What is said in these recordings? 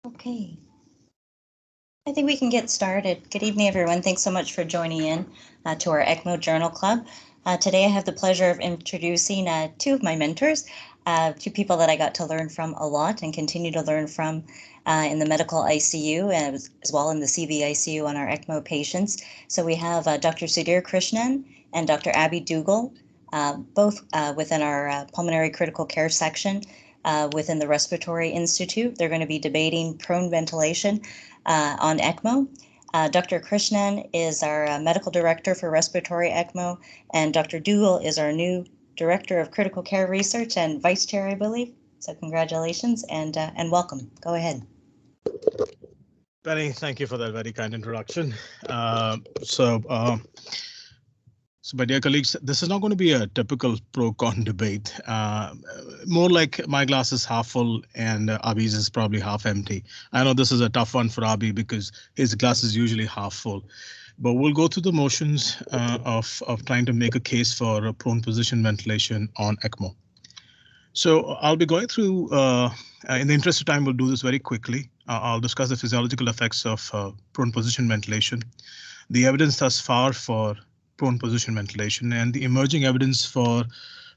Okay. I think we can get started. Good evening, everyone. Thanks so much for joining in to our ECMO Journal Club. Today I have the pleasure of introducing two of my mentors, two people that I got to learn from a lot and continue to learn from in the medical ICU and as well in the CV ICU on our ECMO patients. So we have Dr. Sudhir Krishnan and Dr. Duggal, both within our pulmonary critical care section within the Respiratory Institute. They're going to be debating prone ventilation on ECMO. Dr. Krishnan is our medical director for respiratory ECMO, and Dr. Duggal is our new director of critical care research and vice chair, I believe. So congratulations and welcome. Go ahead. Penny, thank you for that very kind introduction. So, my dear colleagues, this is not going to be a typical pro-con debate. More like my glass is half full and Abhi's is probably half empty. I know this is a tough one for Abhi because his glass is usually half full. But we'll go through the motions of trying to make a case for prone position ventilation on ECMO. So I'll be going through, in the interest of time, we'll do this very quickly. I'll discuss the physiological effects of prone position ventilation, the evidence thus far for prone position ventilation, and the emerging evidence for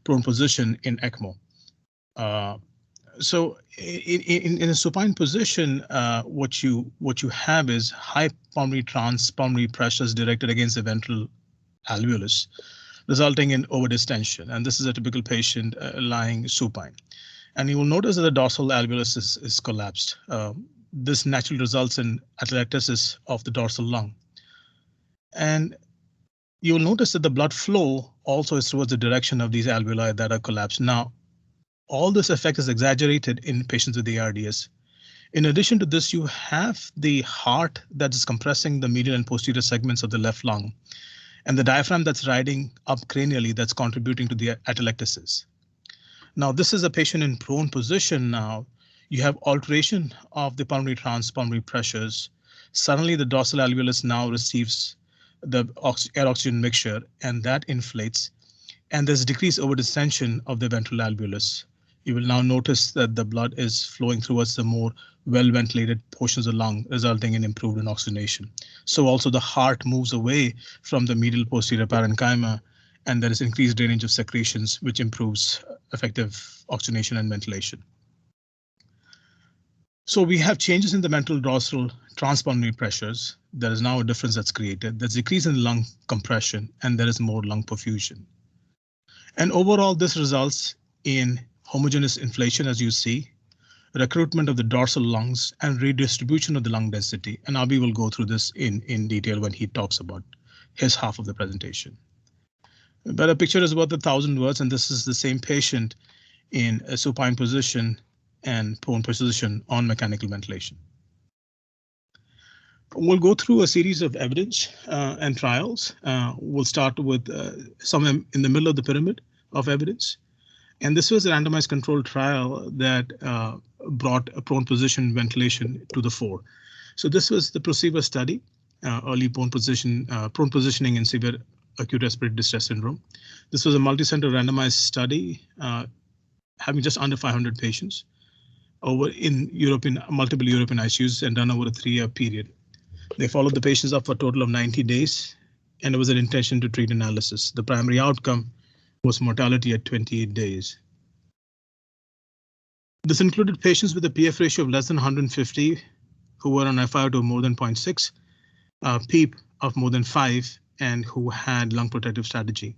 prone position in ECMO. So in a supine position, what you have is high pulmonary transpulmonary pressures directed against the ventral alveolus, resulting in overdistension. And this is a typical patient lying supine. And you will notice that the dorsal alveolus is collapsed. This naturally results in atelectasis of the dorsal lung. And you'll notice that the blood flow also is towards the direction of these alveoli that are collapsed. Now, all this effect is exaggerated in patients with ARDS. In addition to this, you have the heart that is compressing the medial and posterior segments of the left lung, and the diaphragm that's riding up cranially that's contributing to the atelectasis. Now, this is a patient in prone position now. You have alteration of the pulmonary transpulmonary pressures. Suddenly, the dorsal alveolus now receives the air-oxygen mixture, and that inflates, and there's decreased overdistension of the ventral alveolus. You will now notice that the blood is flowing towards the more well-ventilated portions of the lung, resulting in improved oxygenation. So also the heart moves away from the medial posterior parenchyma, and there is increased drainage of secretions, which improves effective oxygenation and ventilation. So we have changes in the ventral dorsal transpulmonary pressures. There is now a difference that's created. There's decrease in lung compression, and there is more lung perfusion. And overall, this results in homogeneous inflation, as you see, recruitment of the dorsal lungs, and redistribution of the lung density. And Abhi will go through this in detail when he talks about his half of the presentation. But a picture is worth 1,000 words, and this is the same patient in a supine position and prone position on mechanical ventilation. We'll go through a series of evidence and trials. We'll start with somewhere in the middle of the pyramid of evidence. And this was a randomized controlled trial that brought a prone position ventilation to the fore. So this was the Procedure study, early prone positioning in severe acute respiratory distress syndrome. This was a multi-center randomized study having just under 500 patients over in multiple European ICUs and done over a 3-year period. They followed the patients up for a total of 90 days, and it was an intention to treat analysis. The primary outcome was mortality at 28 days. This included patients with a PF ratio of less than 150 who were on FiO2 of more than 0.6, PEEP of more than 5, and who had lung protective strategy.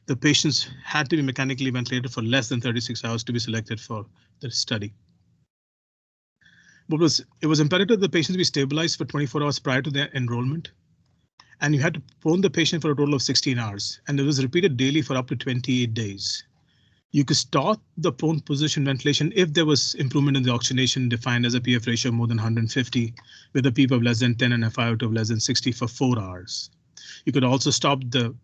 The patients had to be mechanically ventilated for less than 36 hours to be selected for the study. It was imperative that the patients be stabilized for 24 hours prior to their enrollment, and you had to prone the patient for a total of 16 hours, and it was repeated daily for up to 28 days. You could start the prone position ventilation if there was improvement in the oxygenation defined as a PF ratio of more than 150 with a PEEP of less than 10 and a FiO2 of less than 60 for 4 hours. You could also stop the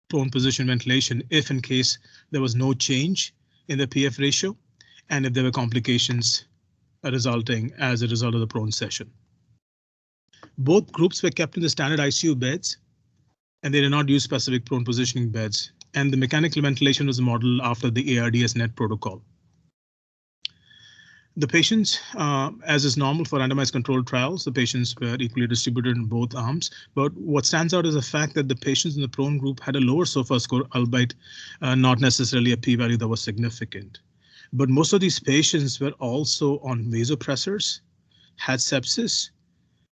prone position ventilation if in case there was no change in the PF ratio and if there were complications resulting as a result of the prone session. Both groups were kept in the standard ICU beds, and they did not use specific prone positioning beds, and the mechanical ventilation was modeled after the ARDS net protocol. The patients, as is normal for randomized controlled trials, the patients were equally distributed in both arms. But what stands out is the fact that the patients in the prone group had a lower SOFA score, albeit not necessarily a p-value that was significant. But most of these patients were also on vasopressors, had sepsis,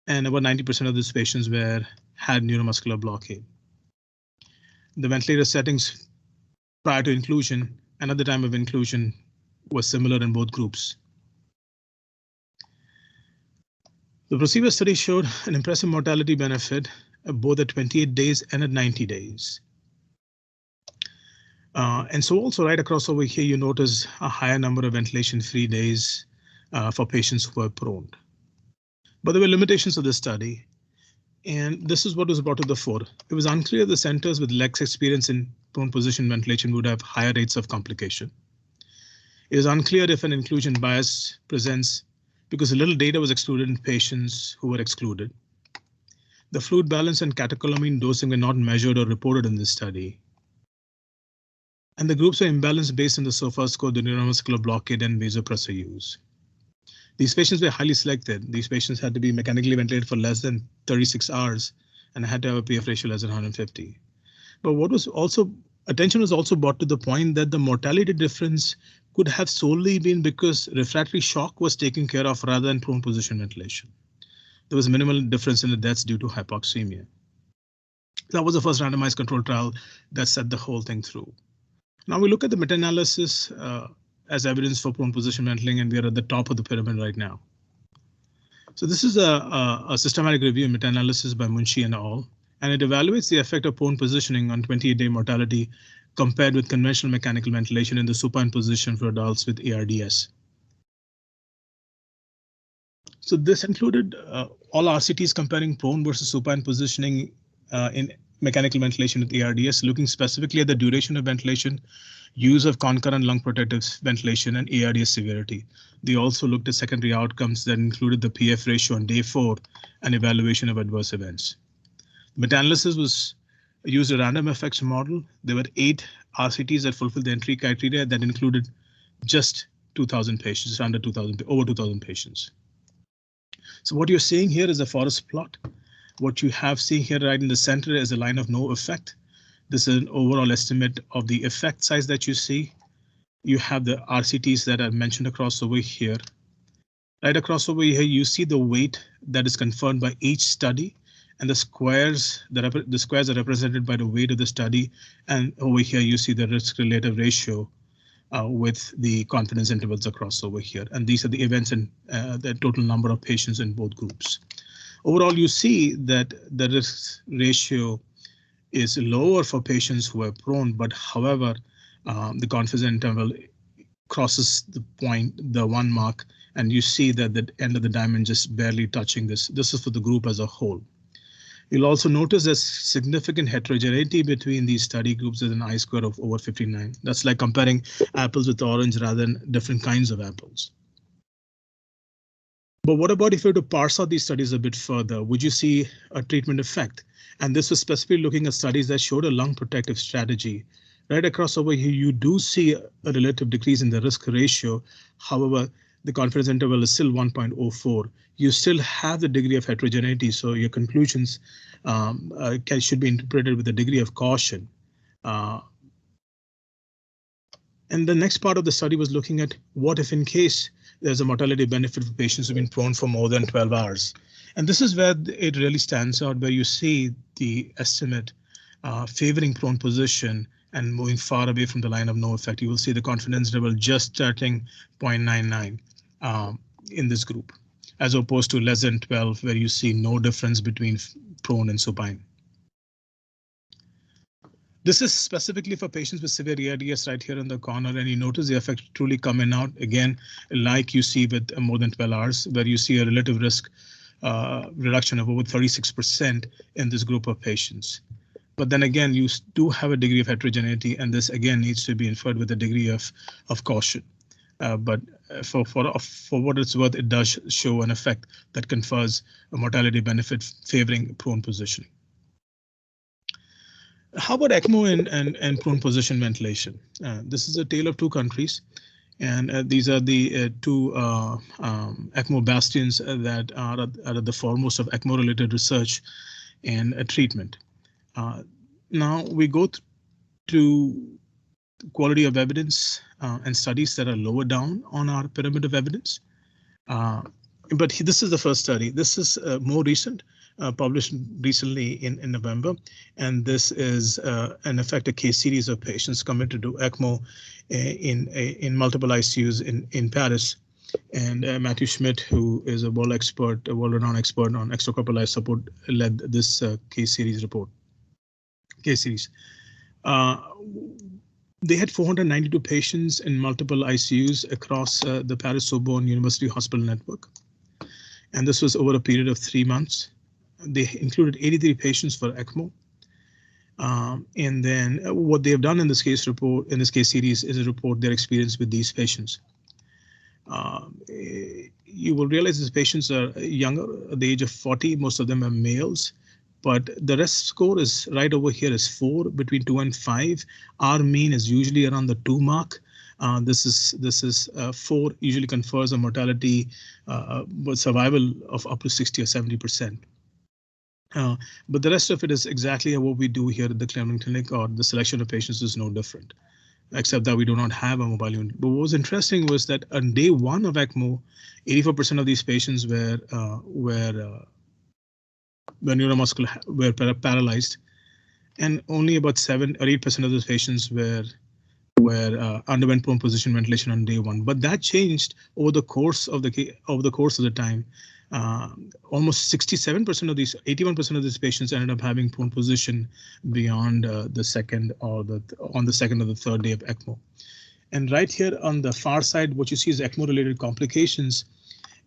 and about 90% of these patients had neuromuscular blockade. The ventilator settings prior to inclusion and at the time of inclusion was similar in both groups. The Procedure study showed an impressive mortality benefit both at 28 days and at 90 days. And so also right across over here, you notice a higher number of ventilation-free days for patients who were prone. But there were limitations of this study, and this is what was brought to the fore. It was unclear the centers with less experience in prone position ventilation would have higher rates of complication. It is unclear if an inclusion bias presents because little data was excluded in patients who were excluded. The fluid balance and catecholamine dosing were not measured or reported in this study. And the groups were imbalanced based on the SOFA score, the neuromuscular blockade, and vasopressor use. These patients were highly selected. These patients had to be mechanically ventilated for less than 36 hours and had to have a PF ratio less than 150. But what was also, attention was also brought to the point that the mortality difference could have solely been because refractory shock was taken care of rather than prone position ventilation. There was minimal difference in the deaths due to hypoxemia. That was the first randomized controlled trial that set the whole thing through. Now we look at the meta-analysis as evidence for prone position ventilating, and we are at the top of the pyramid right now. So this is a systematic review meta-analysis by Munshi and al., and it evaluates the effect of prone positioning on 28-day mortality compared with conventional mechanical ventilation in the supine position for adults with ARDS. So this included all RCTs comparing prone versus supine positioning in mechanical ventilation with ARDS, looking specifically at the duration of ventilation, use of concurrent lung protective ventilation, and ARDS severity. They also looked at secondary outcomes that included the PF ratio on day 4 and evaluation of adverse events. Meta-analysis was used a random effects model. There were 8 RCTs that fulfilled the entry criteria that included just 2,000 patients, under 2,000, over 2,000 patients. So what you're seeing here is a forest plot. What you have seen here right in the center is a line of no effect. This is an overall estimate of the effect size that you see. You have the RCTs that are mentioned across over here. Right across over here, you see the weight that is confirmed by each study, and the squares are represented by the weight of the study. And over here, you see the risk-relative ratio with the confidence intervals across over here. And these are the events and the total number of patients in both groups. Overall, you see that the risk ratio is lower for patients who are prone, but however, the confidence interval crosses the point, the 1 mark, and you see that the end of the diamond just barely touching this. This is for the group as a whole. You'll also notice there's significant heterogeneity between these study groups with an I-square of over 59. That's like comparing apples with orange rather than different kinds of apples. But what about if you were to parse out these studies a bit further? Would you see a treatment effect? And this was specifically looking at studies that showed a lung protective strategy. Right across over here, you do see a relative decrease in the risk ratio. However, the confidence interval is still 1.04. You still have the degree of heterogeneity, so your conclusions should be interpreted with a degree of caution. And the next part of the study was looking at what if in case there's a mortality benefit for patients who've been prone for more than 12 hours. And this is where it really stands out, where you see the estimate favoring prone position and moving far away from the line of no effect. You will see the confidence level just starting 0.99 in this group, as opposed to less than 12, where you see no difference between prone and supine. This is specifically for patients with severe ARDS right here in the corner, and you notice the effect truly coming out again, like you see with more than 12 hours, where you see a relative risk reduction of over 36% in this group of patients. But then again, you do have a degree of heterogeneity, and this again needs to be inferred with a degree of caution. But for what it's worth, it does show an effect that confers a mortality benefit favoring prone positioning. How about ECMO and prone position ventilation? This is a tale of two countries. And these are the two ECMO bastions that are at the foremost of ECMO-related research and treatment. Now we go to quality of evidence and studies that are lower down on our pyramid of evidence. But this is the first study. This is more recent, published recently in November. And this is, in effect, a case series of patients committed to ECMO in multiple ICUs in Paris. And Matthew Schmidt, who is a world-renowned expert on extracorporeal life support, led this case series. They had 492 patients in multiple ICUs across the Paris-Sorbonne University Hospital network. And this was over a period of 3 months. They included 83 patients for ECMO. And then what they have done in this case series is report their experience with these patients. You will realize these patients are younger, at the age of 40. Most of them are males, but the rest score is right over here is 4, between 2 and 5. Our mean is usually around the 2 mark. This is 4 usually confers a mortality with survival of up to 60 or 70%. But the rest of it is exactly what we do here at the Cleveland Clinic, or the selection of patients is no different, except that we do not have a mobile unit. But what was interesting was that on day 1 of ECMO, 84% of these patients were paralyzed, and only about 7 or 8% of those patients underwent prone position ventilation on day 1. But that changed over the course of the time. Almost 67% of these, 81% of these patients ended up having prone position beyond the second or the third day of ECMO. And right here on the far side, what you see is ECMO-related complications.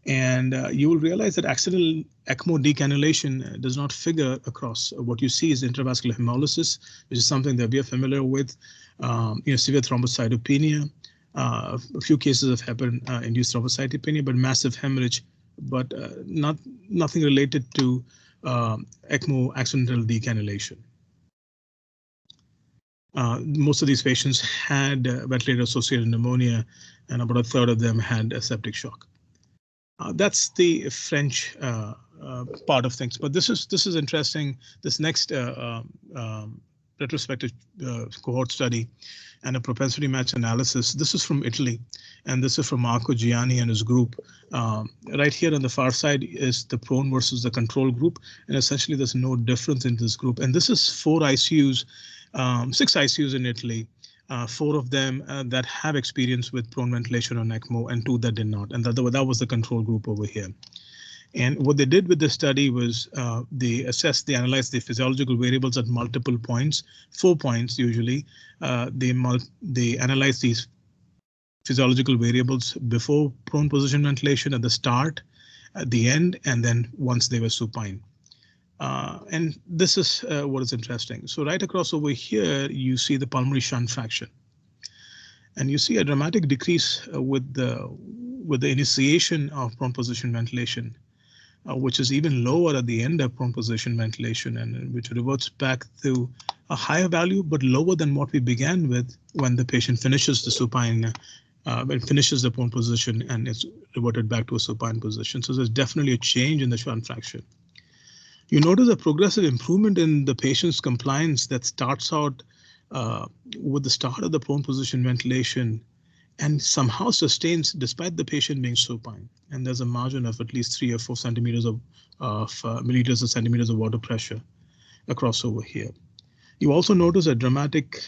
And you will realize that accidental ECMO decannulation does not figure across. What you see is intravascular hemolysis, which is something that we are familiar with. Severe thrombocytopenia, a few cases of heparin-induced thrombocytopenia, but massive hemorrhage, but nothing related to ECMO accidental decannulation. Most of these patients had ventilator-associated pneumonia, and about a third of them had a septic shock. That's the French part of things, but this is interesting. This next retrospective cohort study and a propensity match analysis. This is from Italy, and this is from Marco Gianni and his group. Right here on the far side is the prone versus the control group, and essentially there's no difference in this group. And this is 4 ICUs, 6 ICUs in Italy. 4 of them that have experience with prone ventilation on ECMO, and 2 that did not. And that was the control group over here. And what they did with the study was they analyzed the physiological variables at multiple points, 4 points usually. They analyzed these physiological variables before prone position ventilation, at the start, at the end, and then once they were supine. And this is what is interesting. So right across over here, you see the pulmonary shunt fraction, and you see a dramatic decrease with the initiation of prone position ventilation, which is even lower at the end of prone position ventilation, and which reverts back to a higher value, but lower than what we began with when the patient finishes the supine, finishes the prone position, and it's reverted back to a supine position. So there's definitely a change in the shunt fraction. You notice a progressive improvement in the patient's compliance that starts out with the start of the prone position ventilation and somehow sustains despite the patient being supine. And there's a margin of at least 3 or 4 centimeters of milliliters or centimeters of water pressure across over here. You also notice a dramatic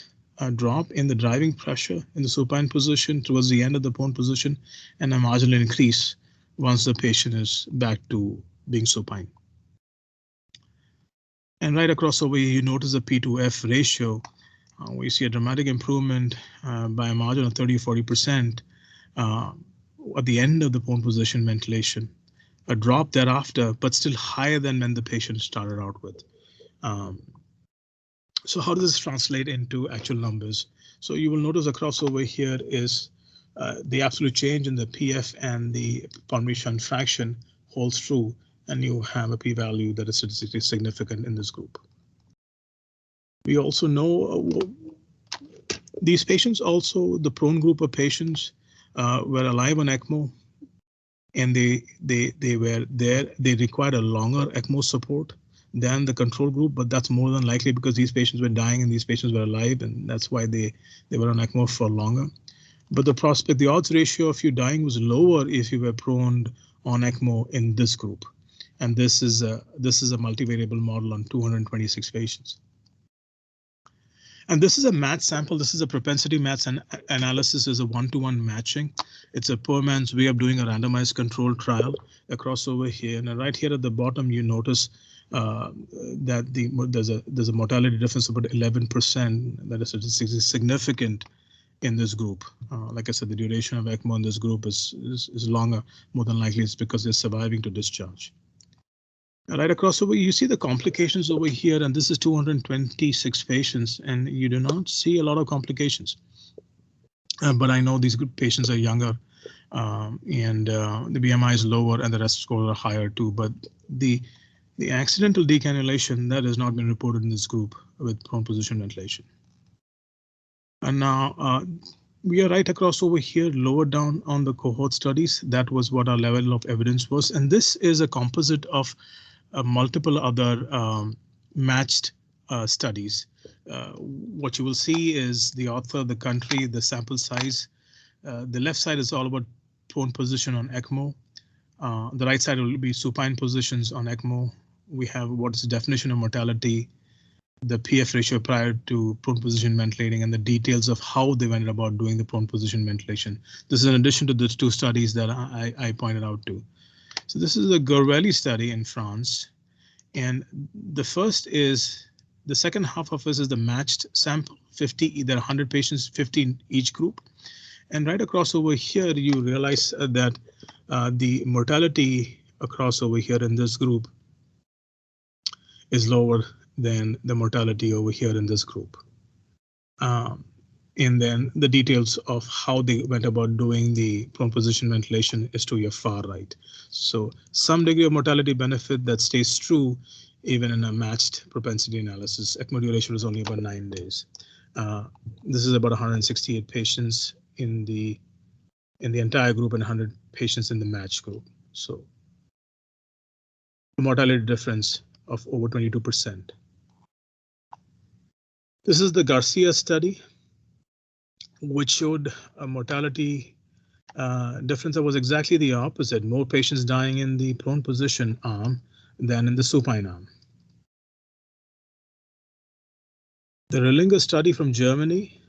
drop in the driving pressure in the supine position towards the end of the prone position, and a marginal increase once the patient is back to being supine. And right across over here, you notice the P2F ratio. We see a dramatic improvement by a margin of 30 or 40% at the end of the prone position ventilation. A drop thereafter, but still higher than when the patient started out with. So how does this translate into actual numbers? So you will notice across over here is the absolute change in the PF and the pulmonary shunt fraction holds true, and you have a p-value that is statistically significant in this group. We also know these patients, also the prone group of patients, were alive on ECMO, and they required a longer ECMO support than the control group, but that's more than likely because these patients were dying and these patients were alive, and that's why they were on ECMO for longer. But the odds ratio of you dying was lower if you were prone on ECMO in this group. And this is a multivariable model on 226 patients. And this is a match sample. This is a propensity match analysis, is a one-to-one matching. It's a poor man's way of doing a randomized controlled trial across over here. And right here at the bottom, you notice that there's a mortality difference of about 11%. That is significant in this group. Like I said, the duration of ECMO in this group is longer. More than likely, it's because they're surviving to discharge. Right across over, you see the complications over here, and this is 226 patients, and you do not see a lot of complications. But I know these patients are younger, and the BMI is lower, and the rest scores are higher too. But the accidental decannulation, that has not been reported in this group with prone position ventilation. And now we are right across over here, lower down on the cohort studies. That was what our level of evidence was, and this is a composite of multiple other matched studies. What you will see is the author, the country, the sample size. The left side is all about prone position on ECMO. The right side will be supine positions on ECMO. We have what is the definition of mortality, the PF ratio prior to prone position ventilating, and the details of how they went about doing the prone position ventilation. This is in addition to the two studies that I pointed out to. So this is a Gorvelli study in France, and the second half of this is the matched sample, 50, there are 100 patients, 50 in each group. And right across over here, you realize that the mortality across over here in this group is lower than the mortality over here in this group. And then the details of how they went about doing the prone position ventilation is to your far right. So some degree of mortality benefit that stays true even in a matched propensity analysis. ECMO duration is only about 9 days. This is about 168 patients in the entire group and 100 patients in the matched group. So mortality difference of over 22%. This is the Garcia study, which showed a mortality difference that was exactly the opposite. More patients dying in the prone position arm than in the supine arm. The Rillinger study from Germany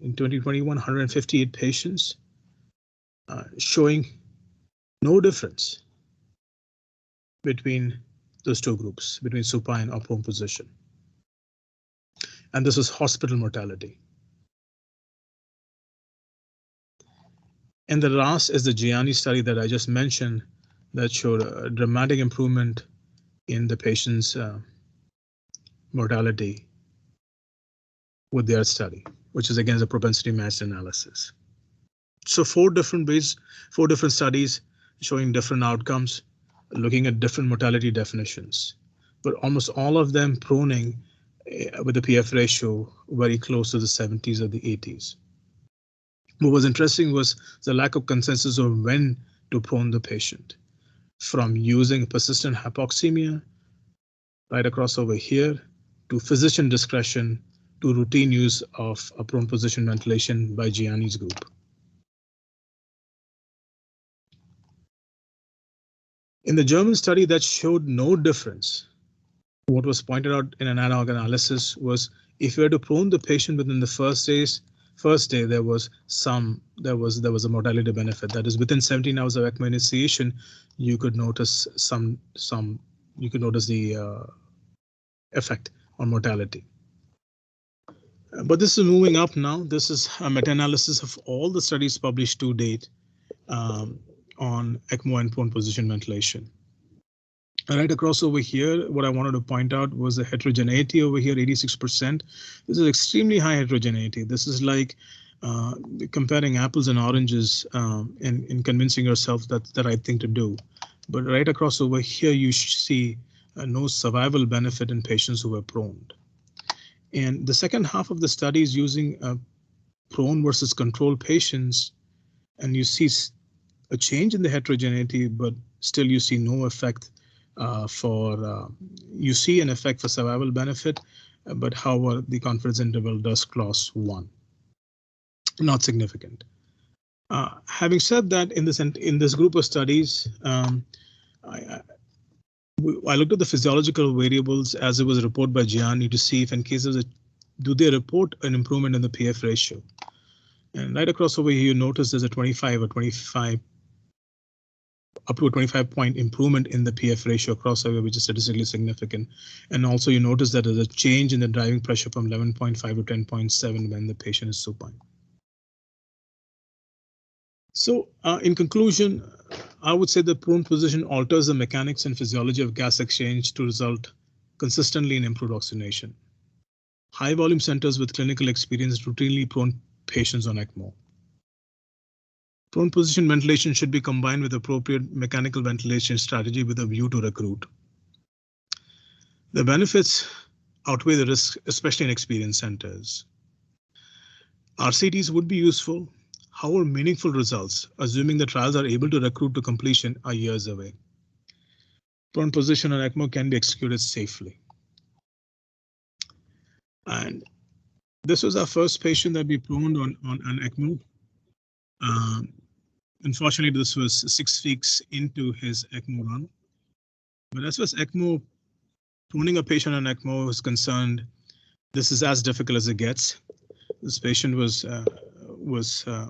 in 2021, 158 patients, showing no difference between those two groups, between supine or prone position. And this is hospital mortality. And the last is the Gianni study that I just mentioned that showed a dramatic improvement in the patient's mortality with their study, which is again a propensity matched analysis. So 4 different studies showing different outcomes, looking at different mortality definitions, but almost all of them proning with the PF ratio very close to the 70s or the 80s. What was interesting was the lack of consensus on when to prone the patient, from using persistent hypoxemia right across over here to physician discretion to routine use of a prone position ventilation by Gianni's group. In the German study that showed no difference, what was pointed out in an ad hoc analysis was if you had to prone the patient within the first day, there was a mortality benefit. That is, within 17 hours of ECMO initiation, you could notice the effect on mortality. But this is moving up now. This is a meta-analysis of all the studies published to date on ECMO and prone position ventilation. Right across over here, what I wanted to point out was the heterogeneity over here, 86%. This is extremely high heterogeneity. This is like comparing apples and oranges in convincing yourself that's the right thing to do. But right across over here, you see no survival benefit in patients who were prone. And the second half of the study is using prone versus control patients and you see a change in the heterogeneity, but still you see no effect you see an effect for survival benefit, but however, the confidence interval does cross 1. Not significant. Having said that, in this group of studies, I looked at the physiological variables as it was reported by Gianni to see if in cases do they report an improvement in the PF ratio. And right across over here, you notice there's a 25 or 25 up to a 25-point improvement in the PF ratio crossover, which is statistically significant. And also you notice that there's a change in the driving pressure from 11.5 to 10.7 when the patient is supine. So in conclusion, I would say the prone position alters the mechanics and physiology of gas exchange to result consistently in improved oxygenation. High volume centers with clinical experience routinely prone patients on ECMO. Prone position ventilation should be combined with appropriate mechanical ventilation strategy with a view to recruit. The benefits outweigh the risks, especially in experienced centers. RCTs would be useful. However, meaningful results, assuming the trials are able to recruit to completion, are years away. Prone position on ECMO can be executed safely. And this was our first patient that we proned on an ECMO. Unfortunately, this was 6 weeks into his ECMO run. But as far as ECMO, proning a patient on ECMO is concerned, this is as difficult as it gets. This patient was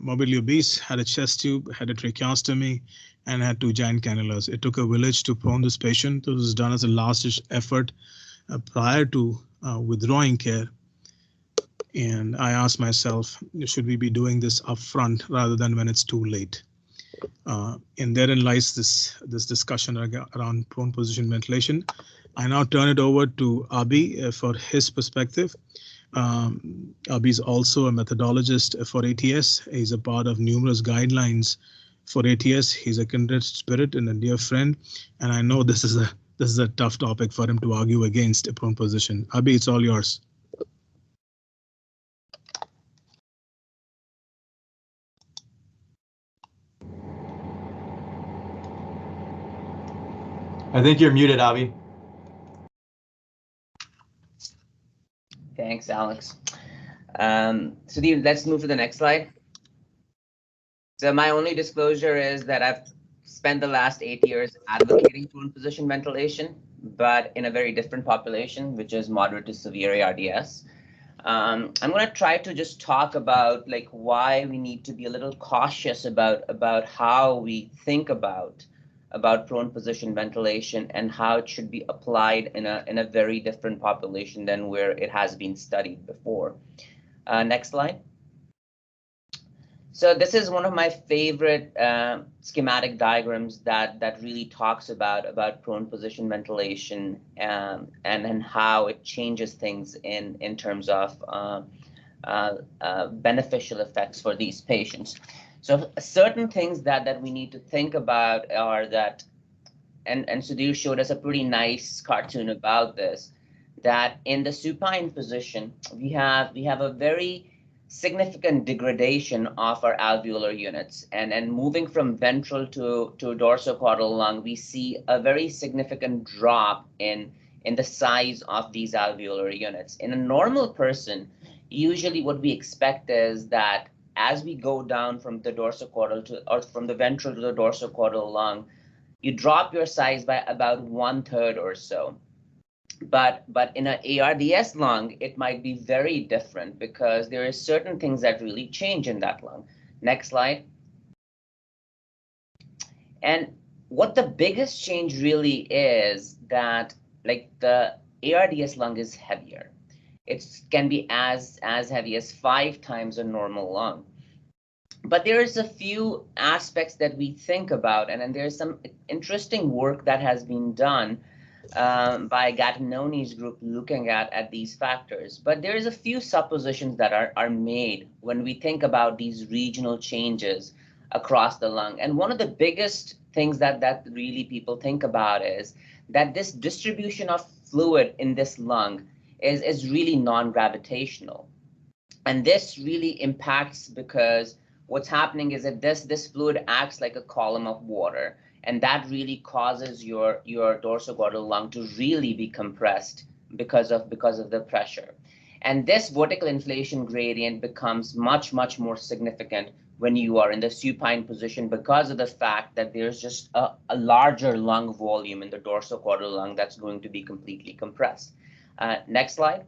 morbidly obese, had a chest tube, had a tracheostomy, and had 2 giant cannulas. It took a village to prone this patient. This was done as a last-ditch effort prior to withdrawing care. And I asked myself, should we be doing this upfront rather than when it's too late? And therein lies this discussion around prone position ventilation. I now turn it over to Abhi for his perspective. Abhi is also a methodologist for ATS. He's a part of numerous guidelines for ATS. He's a kindred spirit and a dear friend, and I know this is a tough topic for him to argue against a prone position. Abhi, it's all yours. I think you're muted, Abhi. Thanks, Alex. Sudhir, let's move to the next slide. So my only disclosure is that I've spent the last 8 years advocating prone position ventilation, but in a very different population, which is moderate to severe ARDS. I'm going to try to just talk about like why we need to be a little cautious about how we think about prone position ventilation and how it should be applied in a very different population than where it has been studied before. Next slide. So this is one of my favorite schematic diagrams that really talks about prone position ventilation and how it changes things in terms of beneficial effects for these patients. So certain things that we need to think about are that, and Sudhir showed us a pretty nice cartoon about this, that in the supine position, we have a very significant degradation of our alveolar units. And moving from ventral to dorsocaudal lung, we see a very significant drop in the size of these alveolar units. In a normal person, usually what we expect is that as we go down from the dorsocaudal or from the ventral to the dorsocaudal lung, you drop your size by about 1/3 or so. But in an ARDS lung, it might be very different because there are certain things that really change in that lung. Next slide. And what the biggest change really is that like the ARDS lung is heavier. It can be as heavy as 5 times a normal lung. But there is a few aspects that we think about, and then there's some interesting work that has been done by Gattinoni's group looking at these factors. But there's a few suppositions that are made when we think about these regional changes across the lung. And one of the biggest things that really people think about is that this distribution of fluid in this lung is really non-gravitational. And this really impacts because what's happening is that this fluid acts like a column of water, and that really causes your dorsal lung to really be compressed because of the pressure. And this vertical inflation gradient becomes much more significant when you are in the supine position because of the fact that there's just a larger lung volume in the dorsal lung that's going to be completely compressed. Next slide.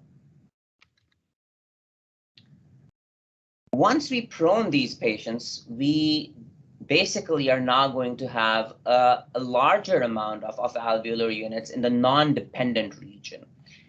Once we prone these patients, we basically are now going to have a larger amount of alveolar units in the non-dependent region.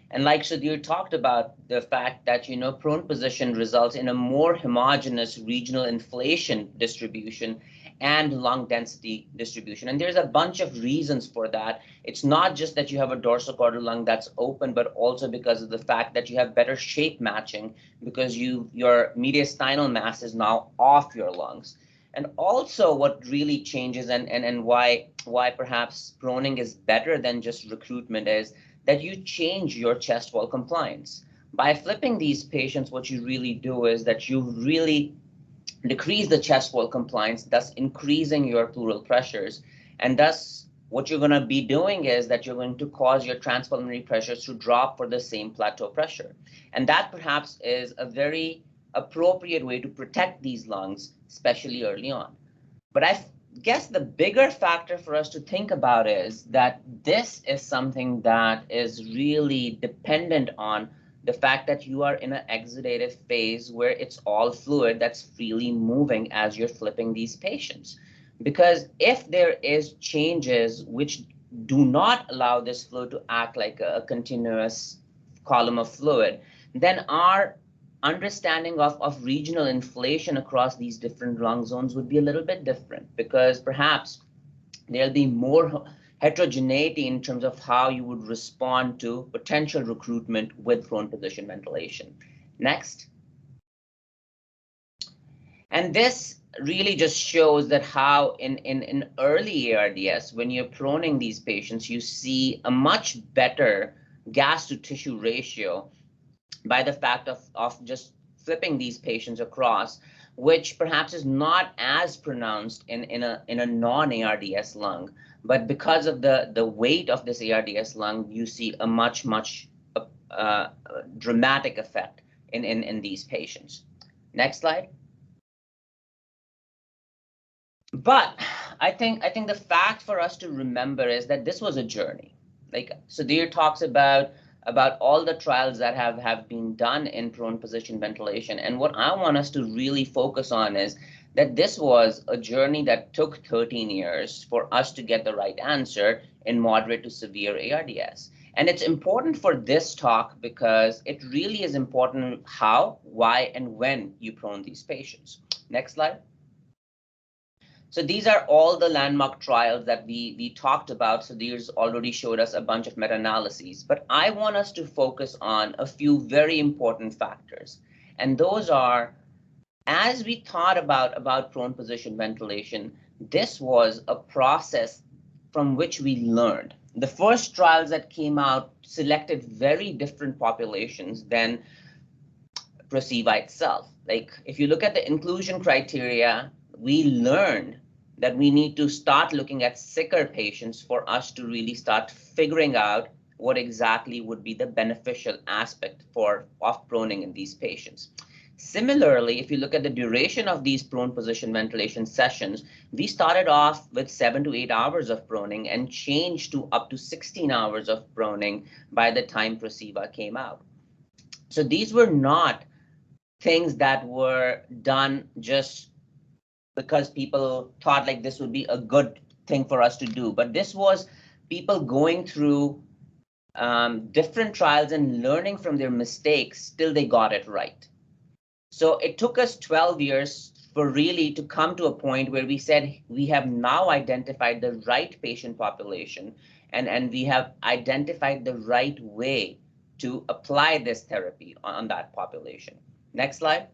And like Sudhir talked about, the fact that, prone position results in a more homogeneous regional inflation distribution and lung density distribution. And there's a bunch of reasons for that. It's not just that you have a dorsal lung that's open, but also because of the fact that you have better shape matching because your mediastinal mass is now off your lungs. And also what really changes and why perhaps proning is better than just recruitment is that you change your chest wall compliance. By flipping these patients, what you really do is that you really decrease the chest wall compliance, thus increasing your pleural pressures. And thus, what you're going to be doing is that you're going to cause your transpulmonary pressures to drop for the same plateau pressure. And that perhaps is a very appropriate way to protect these lungs, especially early on. But I guess the bigger factor for us to think about is that this is something that is really dependent on the fact that you are in an exudative phase where it's all fluid that's freely moving as you're flipping these patients. Because if there is changes which do not allow this fluid to act like a continuous column of fluid, then our understanding of regional inflation across these different lung zones would be a little bit different, because perhaps there'll be more heterogeneity in terms of how you would respond to potential recruitment with prone position ventilation. Next. And this really just shows that how in early ARDS, when you're proning these patients, you see a much better gas to tissue ratio by the fact of just flipping these patients across, which perhaps is not as pronounced in a non-ARDS lung. But because of the weight of this ARDS lung, you see a much dramatic effect in these patients. Next slide. But I think the fact for us to remember is that this was a journey. Like Sudhir talks about all the trials that have been done in prone position ventilation. And what I want us to really focus on is that this was a journey that took 13 years for us to get the right answer in moderate to severe ARDS. And it's important for this talk because it really is important how, why, and when you prone these patients. Next slide. So these are all the landmark trials that we talked about. So Sudhir's already showed us a bunch of meta-analyses, but I want us to focus on a few very important factors. And those are, as we thought about prone position ventilation, this was a process from which we learned. The first trials that came out selected very different populations than ProSIVA itself. Like if you look at the inclusion criteria, we learned that we need to start looking at sicker patients for us to really start figuring out what exactly would be the beneficial aspect of proning in these patients. Similarly, if you look at the duration of these prone position ventilation sessions, we started off with 7 to 8 hours of proning and changed to up to 16 hours of proning by the time ProSIVA came out. So these were not things that were done just because people thought like this would be a good thing for us to do, but this was people going through different trials and learning from their mistakes till they got it right. So it took us 12 years for really to come to a point where we said we have now identified the right patient population and we have identified the right way to apply this therapy on that population. Next slide.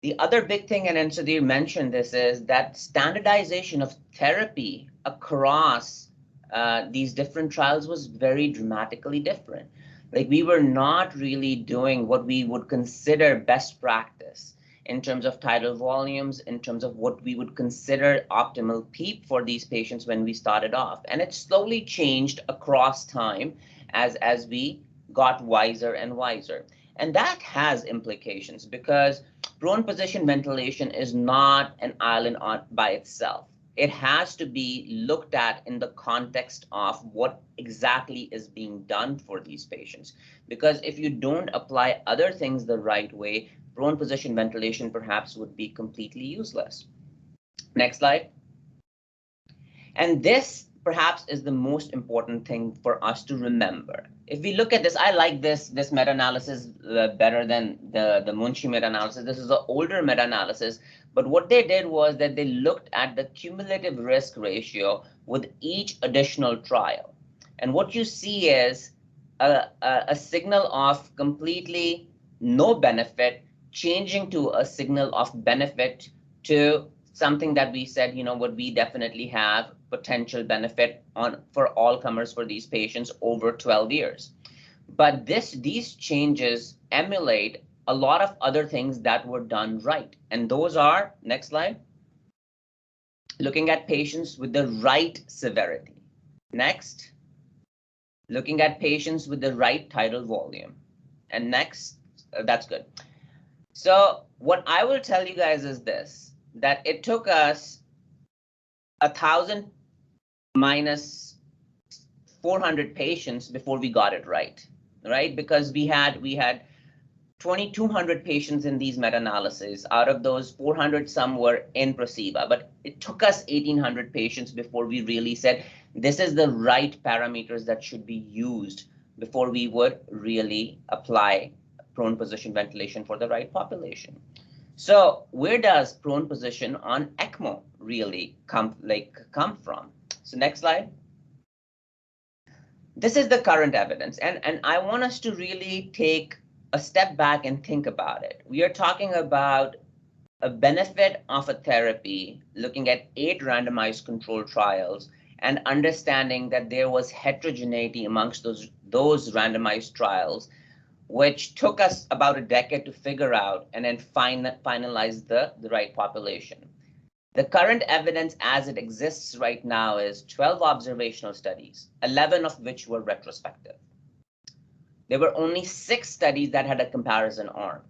The other big thing, and Sudhir mentioned this, is that standardization of therapy across these different trials was very dramatically different. Like we were not really doing what we would consider best practice. in terms of tidal volumes, in terms of what we would consider optimal PEEP for these patients when we started off. And it slowly changed across time as we got wiser and wiser. And that has implications because prone position ventilation is not an island by itself. It has to be looked at in the context of what exactly is being done for these patients. Because if you don't apply other things the right way, prone position ventilation perhaps would be completely useless. Next slide. And this perhaps is the most important thing for us to remember. If we look at this, I like this meta-analysis better than the Munshi meta-analysis. This is an older meta-analysis, but what they did was that they looked at the cumulative risk ratio with each additional trial. And what you see is a signal of completely no benefit changing to a signal of benefit to something that we said, what we definitely have potential benefit for all comers for these patients over 12 years. But these changes emulate a lot of other things that were done right. And those are, next slide, looking at patients with the right severity. Next, looking at patients with the right tidal volume. And next, that's good. So what I will tell you guys is this, that it took us 1,000 minus 400 patients before we got it right? Because we had 2,200 patients in these meta-analyses. Out of those, 400 some were in Prosiva, but it took us 1,800 patients before we really said this is the right parameters that should be used before we would really apply prone position ventilation for the right population. So where does prone position on ECMO really come from? So next slide. This is the current evidence, and I want us to really take a step back and think about it. We are talking about a benefit of a therapy, looking at 8 randomized controlled trials and understanding that there was heterogeneity amongst those randomized trials, which took us about a decade to figure out and then finalize the right population. The current evidence as it exists right now is 12 observational studies, 11 of which were retrospective. There were only 6 studies that had a comparison arm.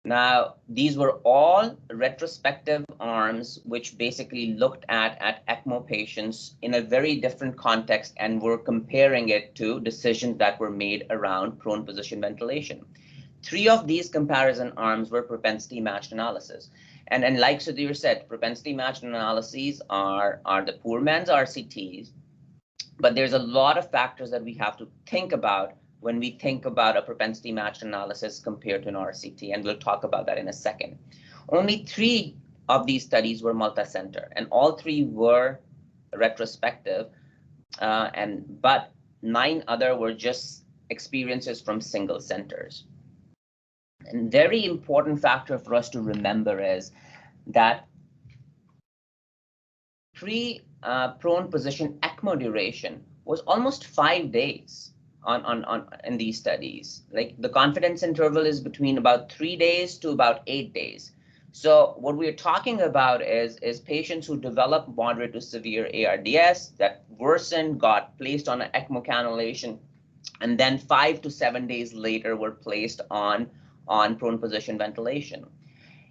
Now, these were all retrospective arms, which basically looked at ECMO patients in a very different context and were comparing it to decisions that were made around prone position ventilation. 3 of these comparison arms were propensity matched analysis. And like Sudhir said, propensity matched analyses are the poor man's RCTs, but there's a lot of factors that we have to think about when we think about a propensity matched analysis compared to an RCT, and we'll talk about that in a second. Only 3 of these studies were multi-center, and all 3 were retrospective, but 9 other were just experiences from single centers. And very important factor for us to remember is that prone position ECMO duration was almost 5 days in these studies. Like the confidence interval is between about 3 days to about 8 days. So what we're talking about is patients who develop moderate to severe ARDS that worsened, got placed on an ECMO cannulation, and then 5 to 7 days later were placed on prone position ventilation.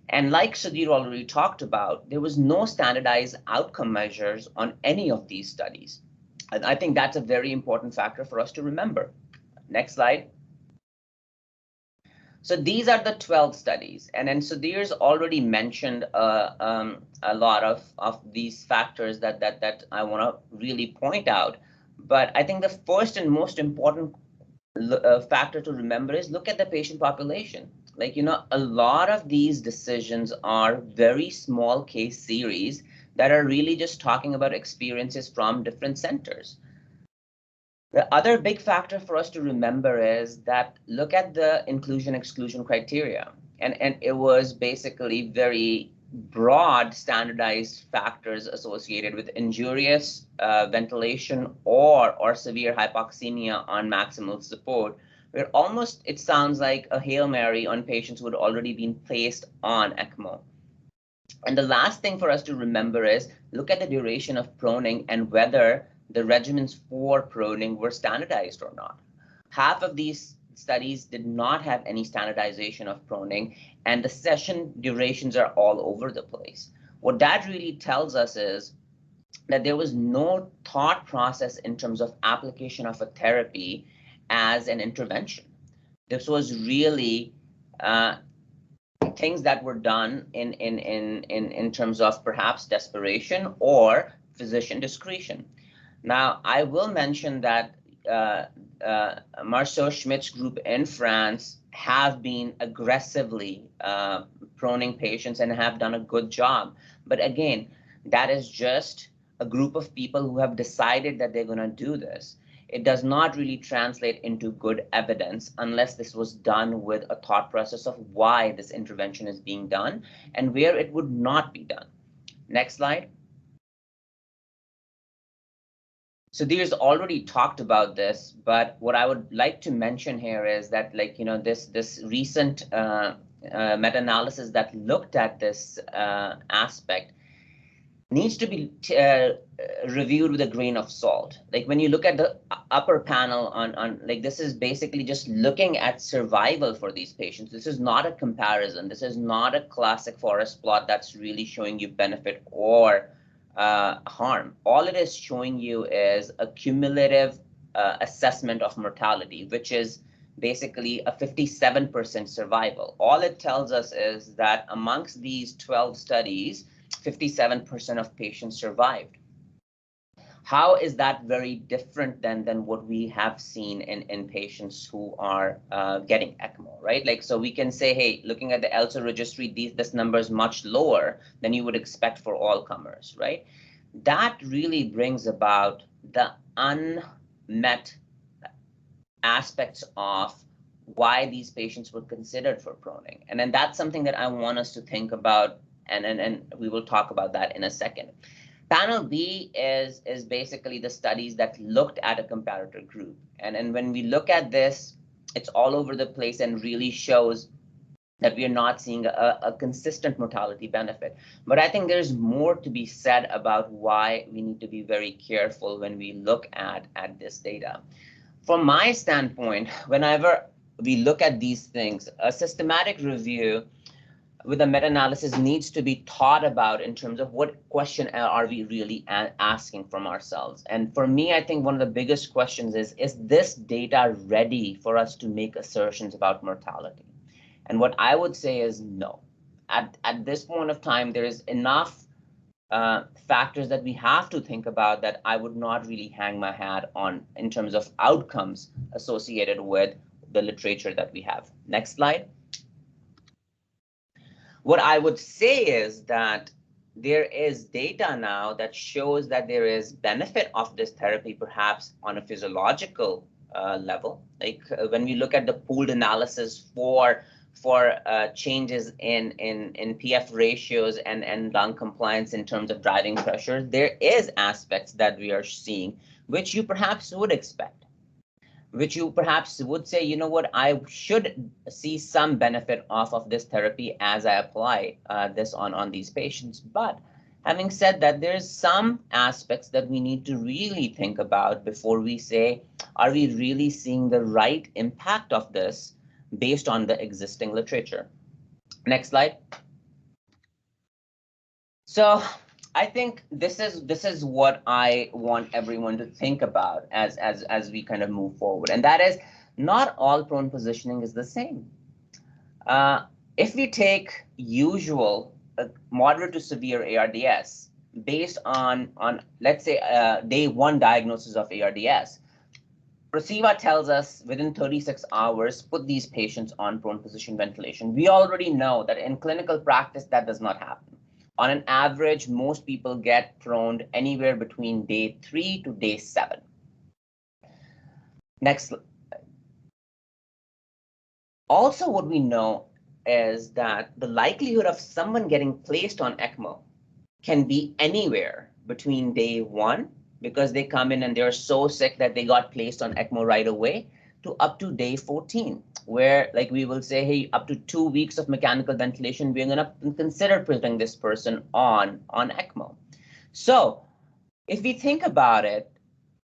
And like Sudhir already talked about, there was no standardized outcome measures on any of these studies. And I think that's a very important factor for us to remember. Next slide. So these are the 12 studies. And then Sudhir's already mentioned a lot of these factors that I want to really point out. But I think the first and most important factor to remember is look at the patient population. Like, a lot of these decisions are very small case series that are really just talking about experiences from different centers. The other big factor for us to remember is that look at the inclusion-exclusion criteria. And it was basically very broad standardized factors associated with injurious ventilation or severe hypoxemia on maximal support where almost it sounds like a Hail Mary on patients who had already been placed on ECMO. And the last thing for us to remember is look at the duration of proning and whether the regimens for proning were standardized or not. Half of these studies did not have any standardization of proning, and the session durations are all over the place. What that really tells us is that there was no thought process in terms of application of a therapy as an intervention. This was really things that were done in terms of perhaps desperation or physician discretion. Now, I will mention that Marceau Schmidt's group in France have been aggressively proning patients and have done a good job. But again, that is just a group of people who have decided that they're going to do this. It does not really translate into good evidence unless this was done with a thought process of why this intervention is being done and where it would not be done. Next slide. Sudhir's already talked about this, but what I would like to mention here is that, like, you know, this recent meta-analysis that looked at this aspect needs to be reviewed with a grain of salt. Like when you look at the upper panel on like, this is basically just looking at survival for these patients. This is not a comparison. This is not a classic forest plot that's really showing you benefit or harm. All it is showing you is a cumulative assessment of mortality, which is basically a 57% survival. All it tells us is that amongst these 12 studies, 57% of patients survived. How is that very different than what we have seen in patients who are getting ECMO, right? Like, so we can say, hey, looking at the ELSA registry, this number is much lower than you would expect for all comers, right? That really brings about the unmet aspects of why these patients were considered for proning. And then that's something that I want us to think about, and we will talk about that in a second. Panel B is basically the studies that looked at a comparator group. And when we look at this, it's all over the place and really shows that we are not seeing a consistent mortality benefit. But I think there's more to be said about why we need to be very careful when we look at this data. From my standpoint, whenever we look at these things, a systematic review with a meta-analysis needs to be thought about in terms of what question are we really asking from ourselves. And for me, I think one of the biggest questions is this data ready for us to make assertions about mortality? And what I would say is no. At this point of time, there is enough factors that we have to think about that I would not really hang my hat on in terms of outcomes associated with the literature that we have. Next slide. What I would say is that there is data now that shows that there is benefit of this therapy, perhaps on a physiological level. Like when we look at the pooled analysis for changes in PF ratios and lung compliance in terms of driving pressure, there is aspects that we are seeing, which you perhaps would expect, which you perhaps would say, you know what, I should see some benefit off of this therapy as I apply this on these patients. But having said that, there's some aspects that we need to really think about before we say, are we really seeing the right impact of this based on the existing literature? Next slide. So I think this is what I want everyone to think about as we kind of move forward, and that is not all prone positioning is the same. If we take usual moderate to severe ARDS based on let's say day 1 diagnosis of ARDS, Prasiva tells us within 36 hours, put these patients on prone position ventilation. We already know that in clinical practice that does not happen. On an average, most people get proned anywhere between day 3 to day 7. Next. Also, what we know is that the likelihood of someone getting placed on ECMO can be anywhere between day 1, because they come in and they're so sick that they got placed on ECMO right away, to up to day 14, where like we will say, hey, up to 2 weeks of mechanical ventilation, we're going to consider putting this person on ECMO. So if we think about it,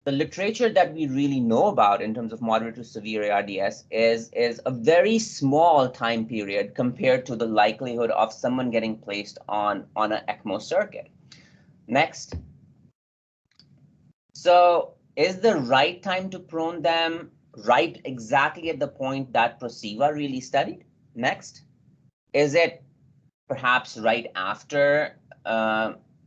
the literature that we really know about in terms of moderate to severe ARDS is a very small time period compared to the likelihood of someone getting placed on an ECMO circuit. Next. So is the right time to prone them right exactly at the point that PROSEVA really studied? Next. Is it perhaps right after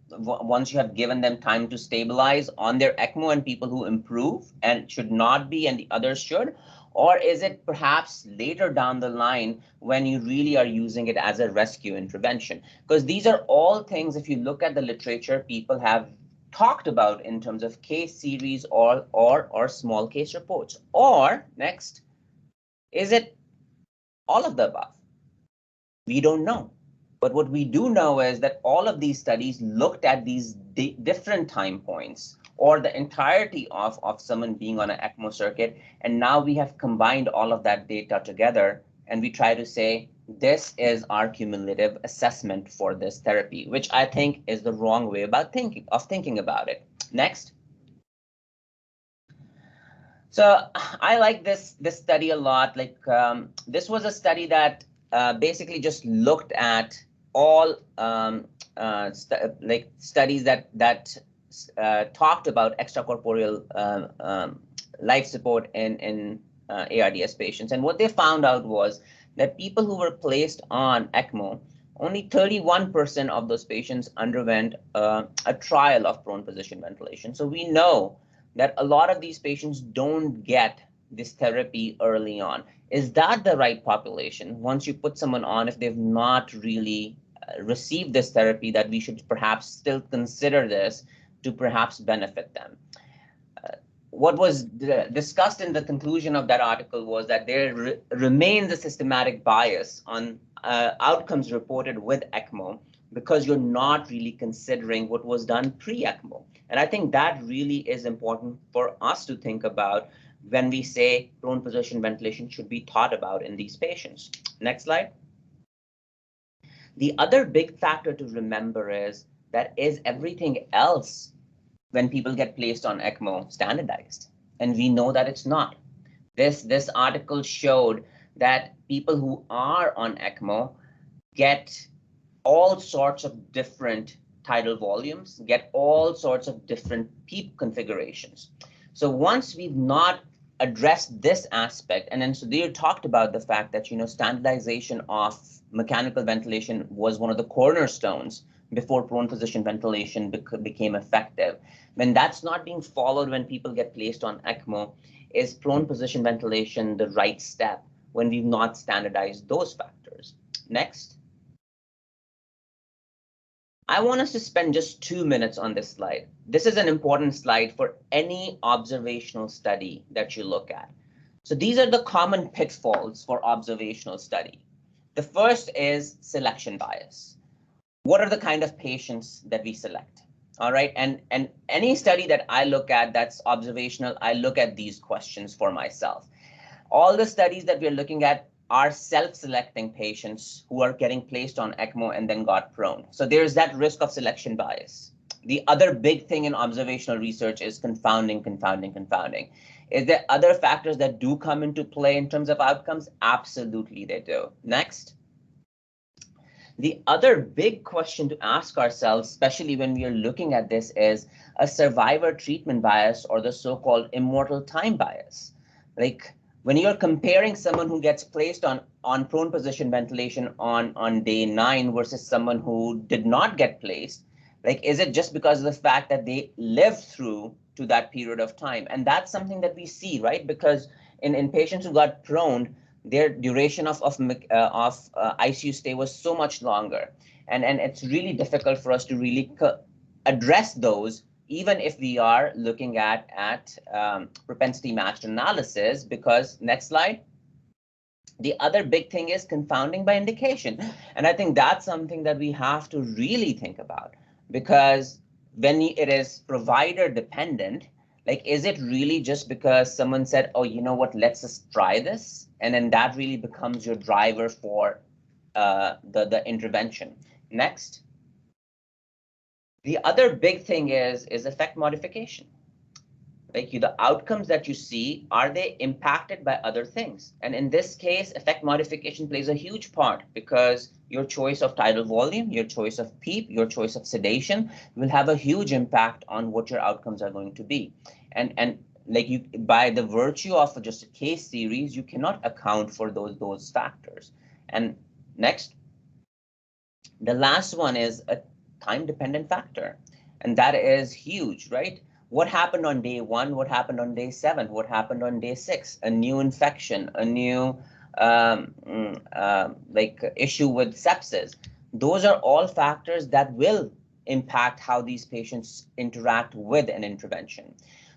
once you have given them time to stabilize on their ECMO and people who improve and should not be and the others should? Or is it perhaps later down the line when you really are using it as a rescue intervention? Because these are all things, if you look at the literature, people have talked about in terms of case series or small case reports. Or next, is it all of the above? We don't know. But what we do know is that all of these studies looked at these different time points or the entirety of someone being on an ECMO circuit. And now we have combined all of that data together and we try to say, this is our cumulative assessment for this therapy, which I think is the wrong way about thinking about it. Next. So I like this study a lot. Like this was a study that basically just looked at all studies that talked about extracorporeal life support in ARDS patients. And what they found out was that people who were placed on ECMO, only 31% of those patients underwent a trial of prone position ventilation. So we know that a lot of these patients don't get this therapy early on. Is that the right population? Once you put someone on, if they've not really received this therapy, that we should perhaps still consider this to perhaps benefit them. What was discussed in the conclusion of that article was that there remains a systematic bias on outcomes reported with ECMO because you're not really considering what was done pre-ECMO. And I think that really is important for us to think about when we say prone position ventilation should be thought about in these patients. Next slide. The other big factor to remember is that is everything else when people get placed on ECMO standardized? And we know that it's not. This article showed that people who are on ECMO get all sorts of different tidal volumes, get all sorts of different PEEP configurations. So once we've not addressed this aspect, and then Sudhir talked about the fact that, you know, standardization of mechanical ventilation was one of the cornerstones before prone position ventilation became effective. When that's not being followed when people get placed on ECMO, is prone position ventilation the right step when we've not standardized those factors? Next. I want us to spend just 2 minutes on this slide. This is an important slide for any observational study that you look at. So these are the common pitfalls for observational study. The first is selection bias. What are the kind of patients that we select? All right, and any study that I look at that's observational, I look at these questions for myself. All the studies that we're looking at are self-selecting patients who are getting placed on ECMO and then got prone. So there's that risk of selection bias. The other big thing in observational research is confounding. Is there other factors that do come into play in terms of outcomes? Absolutely they do. Next. The other big question to ask ourselves, especially when we are looking at this, is a survivor treatment bias or the so-called immortal time bias. Like when you're comparing someone who gets placed on prone position ventilation on day 9 versus someone who did not get placed, like, is it just because of the fact that they lived through to that period of time? And that's something that we see, right? Because in patients who got prone, their duration of ICU stay was so much longer. And it's really difficult for us to really address those, even if we are looking at propensity matched analysis, because next slide. The other big thing is confounding by indication. And I think that's something that we have to really think about, because when it is provider dependent, Like, is it really just because someone said, oh, you know what, let's just try this? And then that really becomes your driver for the intervention. Next. The other big thing is effect modification. Like the outcomes that you see, are they impacted by other things? And in this case, effect modification plays a huge part because your choice of tidal volume, your choice of PEEP, your choice of sedation will have a huge impact on what your outcomes are going to be. And like you, by the virtue of just a case series, you cannot account for those factors. And next, the last one is a time-dependent factor, and that is huge, right? What happened on day 1? What happened on day 7? What happened on day 6? A new infection, a new issue with sepsis. Those are all factors that will impact how these patients interact with an intervention.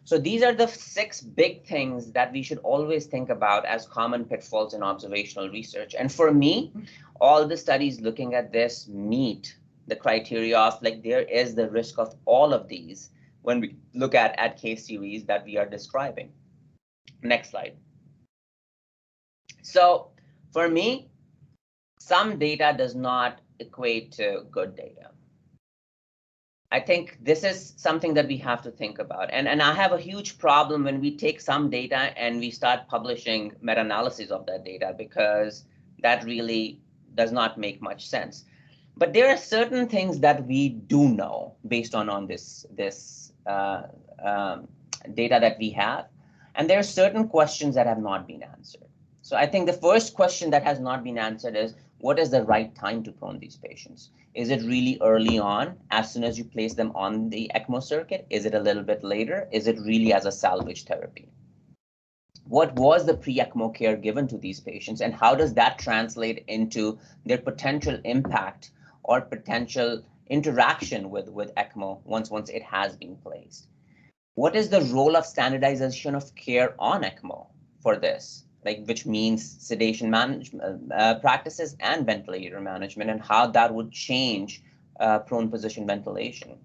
So these are the 6 big things that we should always think about as common pitfalls in observational research. And for me, all the studies looking at this meet the criteria of like there is the risk of all of these when we look at case series that we are describing. Next slide. So for me, some data does not equate to good data. I think this is something that we have to think about. And I have a huge problem when we take some data and we start publishing meta-analysis of that data, because that really does not make much sense. But there are certain things that we do know based on this data that we have. And there are certain questions that have not been answered. So I think the first question that has not been answered is, what is the right time to prone these patients? Is it really early on, as soon as you place them on the ECMO circuit? Is it a little bit later? Is it really as a salvage therapy? What was the pre-ECMO care given to these patients, and how does that translate into their potential impact or potential interaction with ECMO once it has been placed? What is the role of standardization of care on ECMO for this? Like, which means sedation management practices and ventilator management, and how that would change prone position ventilation.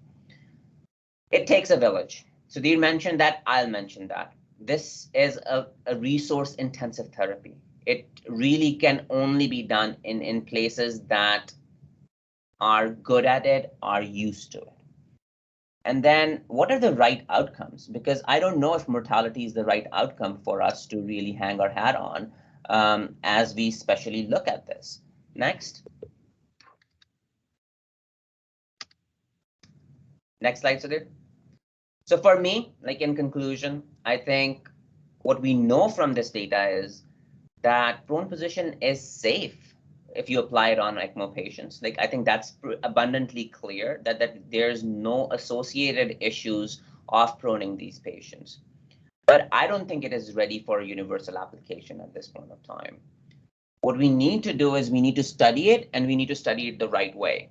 It takes a village. Sudhir mentioned that, I'll mention that. This is a resource-intensive therapy. It really can only be done in places that are good at it, are used to it. And then what are the right outcomes? Because I don't know if mortality is the right outcome for us to really hang our hat on as we especially look at this. Next. Next slide, Sudhir. So for me, like in conclusion, I think what we know from this data is that prone position is safe if you apply it on ECMO patients. Like, I think that's abundantly clear that there's no associated issues of proning these patients. But I don't think it is ready for universal application at this point of time. What we need to do is we need to study it, and we need to study it the right way.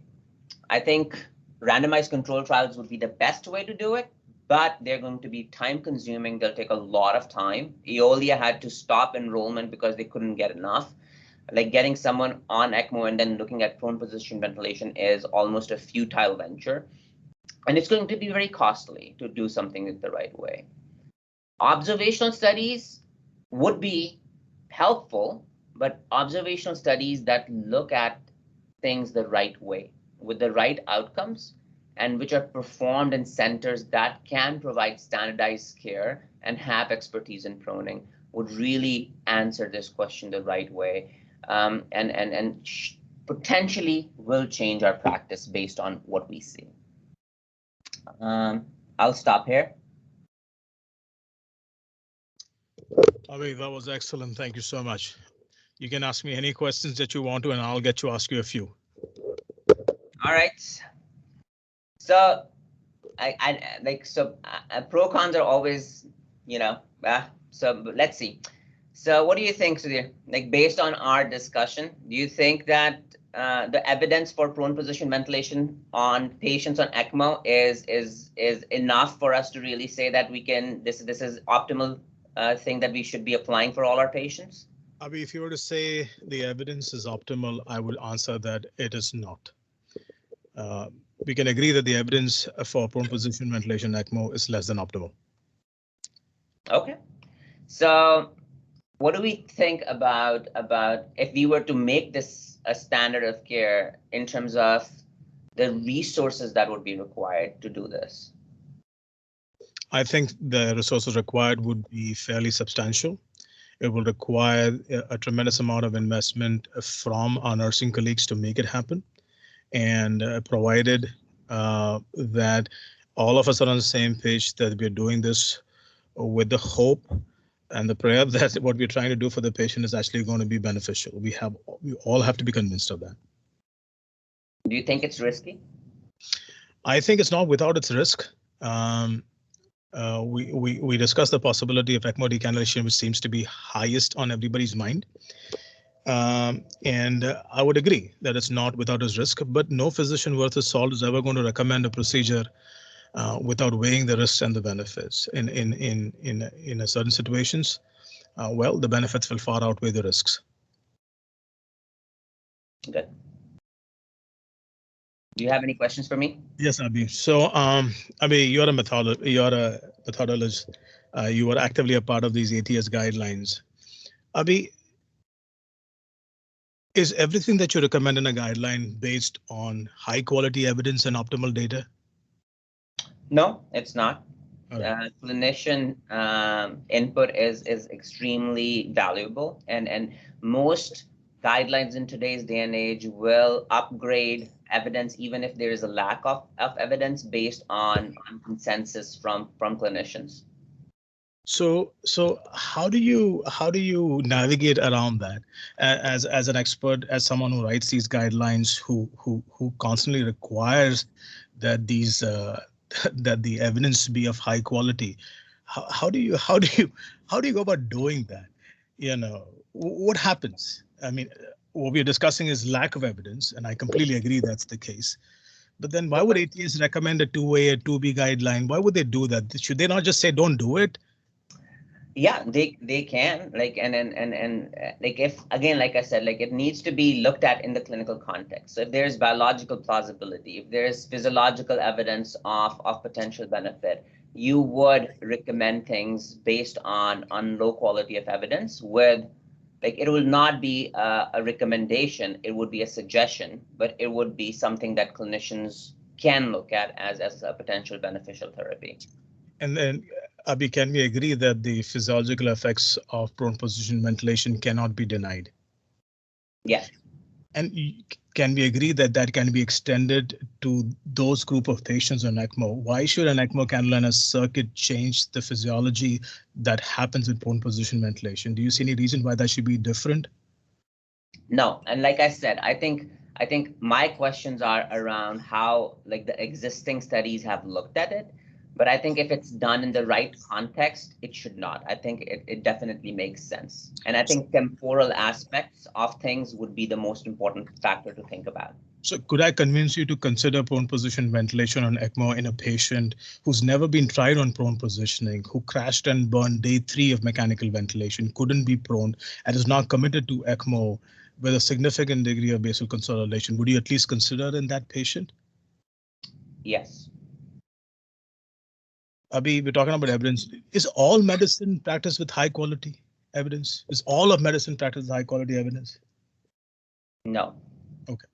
I think randomized control trials would be the best way to do it, but they're going to be time consuming. They'll take a lot of time. Eolia had to stop enrollment because they couldn't get enough. Like, getting someone on ECMO and then looking at prone position ventilation is almost a futile venture. And it's going to be very costly to do something the right way. Observational studies would be helpful, but observational studies that look at things the right way, with the right outcomes, and which are performed in centers that can provide standardized care and have expertise in proning, would really answer this question the right way. And potentially will change our practice based on what we see. I'll stop here. Abhi, that was excellent. Thank you so much. You can ask me any questions that you want to, and I'll get to ask you a few. All right. So pro cons are always, so let's see. So what do you think, Sudhir? Like, based on our discussion, do you think that the evidence for prone position ventilation on patients on ECMO is enough for us to really say that we can, this is optimal thing that we should be applying for all our patients? Abhi, if you were to say the evidence is optimal, I would answer that it is not. We can agree that the evidence for prone position ventilation ECMO is less than optimal. Okay. So what do we think about if we were to make this a standard of care in terms of the resources that would be required to do this? I think the resources required would be fairly substantial. It will require a tremendous amount of investment from our nursing colleagues to make it happen. And provided that all of us are on the same page, that we're doing this with the hope and the prayer that what we're trying to do for the patient is actually going to be beneficial. We all have to be convinced of that. Do you think it's risky? I think it's not without its risk. We discussed the possibility of ECMO decannulation, which seems to be highest on everybody's mind. And I would agree that it's not without its risk, but no physician worth his salt is ever going to recommend a procedure without weighing the risks and the benefits. In a certain situations, well, the benefits will far outweigh the risks. Good. Do you have any questions for me? Yes, Abhi. So, Abhi, you're a methodologist. You are actively a part of these ATS guidelines. Abhi, is everything that you recommend in a guideline based on high quality evidence and optimal data? No, it's not. Right. Clinician input is extremely valuable, and most guidelines in today's day and age will upgrade evidence even if there is a lack of evidence based on consensus from clinicians. So how do you navigate around that as an expert, as someone who writes these guidelines, who constantly requires that these that the evidence be of high quality? How do you go about doing that? You know, what happens? I mean, what we're discussing is lack of evidence, and I completely agree that's the case. But then why would ATS recommend a 2A, a 2B guideline? Why would they do that? Should they not just say don't do it? Yeah, they can, like, and like, if, again, like I said, like, it needs to be looked at in the clinical context. So if there's biological plausibility, if there's physiological evidence of potential benefit, you would recommend things based on low quality of evidence. With, like, it will not be a recommendation, it would be a suggestion, but it would be something that clinicians can look at as a potential beneficial therapy. And then, Abhi, can we agree that the physiological effects of prone position ventilation cannot be denied? Yes. And can we agree that that can be extended to those group of patients on ECMO? Why should an ECMO cannula in a circuit change the physiology that happens with prone position ventilation? Do you see any reason why that should be different? No, and like I said, I think my questions are around how, like, the existing studies have looked at it. But I think if it's done in the right context, it should not. I think it definitely makes sense. And I think temporal aspects of things would be the most important factor to think about. So could I convince you to consider prone position ventilation on ECMO in a patient who's never been tried on prone positioning, who crashed and burned day 3 of mechanical ventilation, couldn't be prone, and is now committed to ECMO with a significant degree of basal consolidation? Would you at least consider in that patient? Yes. Abhi, we're talking about evidence. Is all medicine practiced with high quality evidence? Is all of medicine practiced with high quality evidence? No. Okay.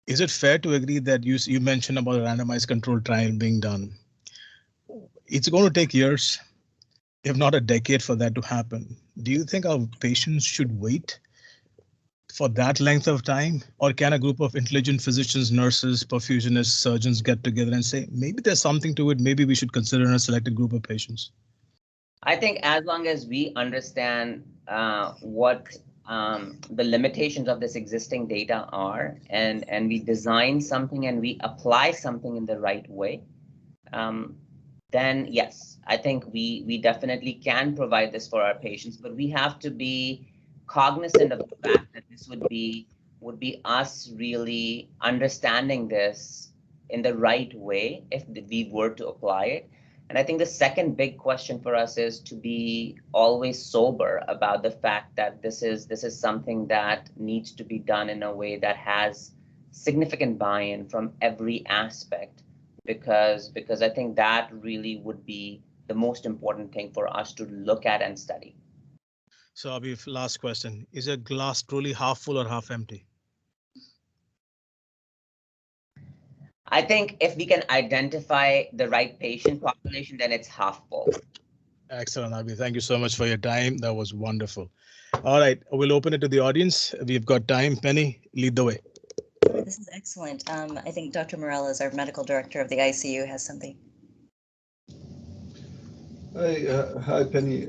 Is it fair to agree that you mentioned about a randomized controlled trial being done? It's going to take years, if not a decade, for that to happen. Do you think our patients should wait for that length of time? Or can a group of intelligent physicians, nurses, perfusionists, surgeons get together and say, maybe there's something to it, maybe we should consider in a selected group of patients? I think as long as we understand what the limitations of this existing data are, and we design something and we apply something in the right way, then yes, I think we definitely can provide this for our patients. But we have to be cognizant of the fact that this would be us really understanding this in the right way if we were to apply it. And I think the second big question for us is to be always sober about the fact that this is something that needs to be done in a way that has significant buy-in from every aspect, because I think that really would be the most important thing for us to look at and study. So Abhi, last question. Is a glass truly half full or half empty? I think if we can identify the right patient population, then it's half full. Excellent, Abhi. Thank you so much for your time. That was wonderful. All right, we'll open it to the audience. We've got time. Penny, lead the way. Oh, this is excellent. I think Dr. Morella, as our medical director of the ICU, has something. Hi, Penny.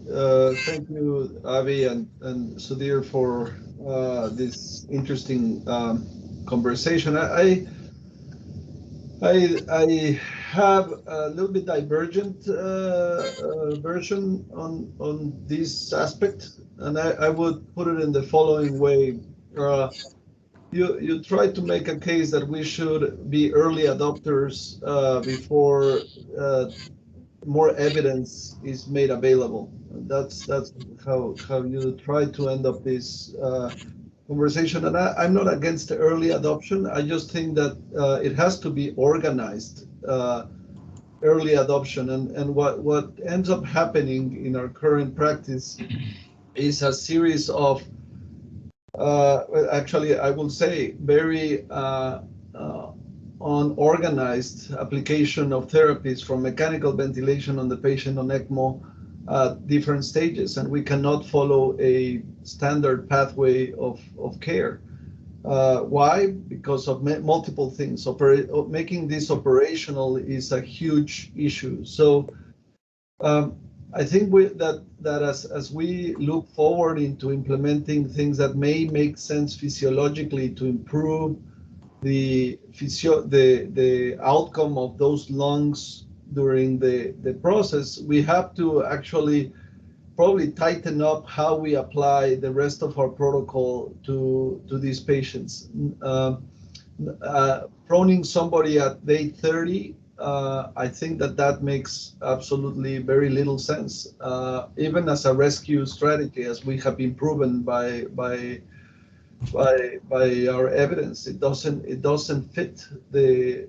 Thank you, Avi and Sudhir, for this interesting conversation. I have a little bit divergent version on this aspect, and I would put it in the following way. You try to make a case that we should be early adopters before more evidence is made available. That's how you try to end up this conversation. And I'm not against early adoption. I just think that it has to be organized early adoption. And what ends up happening in our current practice is a series of actually, I will say very unorganized application of therapies from mechanical ventilation on the patient on ECMO at different stages, and we cannot follow a standard pathway of care. Why? Because of multiple things. Making this operational is a huge issue. So I think that as we look forward into implementing things that may make sense physiologically to improve the outcome of those lungs during the process, we have to actually probably tighten up how we apply the rest of our protocol to these patients. Proning somebody at day 30, I think that makes absolutely very little sense, even as a rescue strategy, as we have been proven by our evidence. It doesn't fit the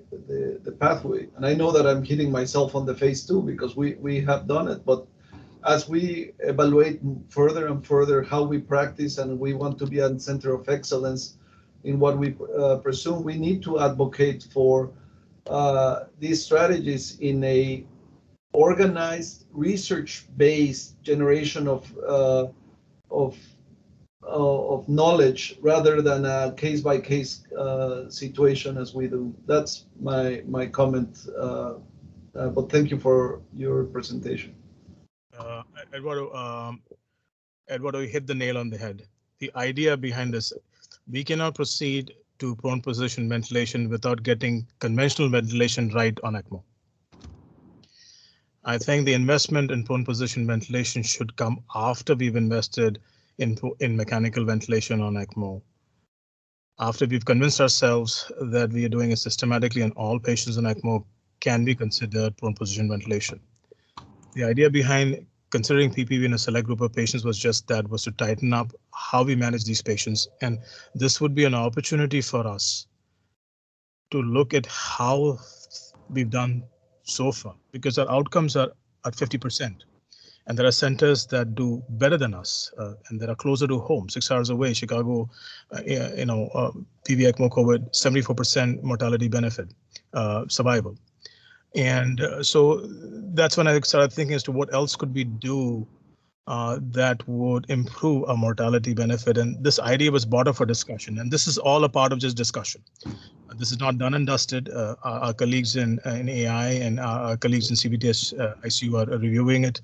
pathway. And I know that I'm hitting myself on the face too, because we have done it. But as we evaluate further and further how we practice, and we want to be a center of excellence in what we pursue, we need to advocate for these strategies in a organized, research-based generation of knowledge, rather than a case-by-case situation as we do. That's my comment. But thank you for your presentation. Eduardo, you hit the nail on the head. The idea behind this, we cannot proceed to prone position ventilation without getting conventional ventilation right on ECMO. I think the investment in prone position ventilation should come after we've invested in mechanical ventilation on ECMO. After we've convinced ourselves that we are doing it systematically and all patients on ECMO can be considered prone position ventilation. The idea behind considering PPV in a select group of patients was just that, was to tighten up how we manage these patients. And this would be an opportunity for us to look at how we've done so far, because our outcomes are at 50%. And there are centers that do better than us, and that are closer to home, 6 hours away. Chicago, PV ECMO COVID, 74% mortality benefit, survival. And so that's when I started thinking as to what else could we do that would improve our mortality benefit. And this idea was brought up for discussion. And this is all a part of just discussion. This is not done and dusted. Our colleagues in AI and our colleagues in CBTS ICU are reviewing it.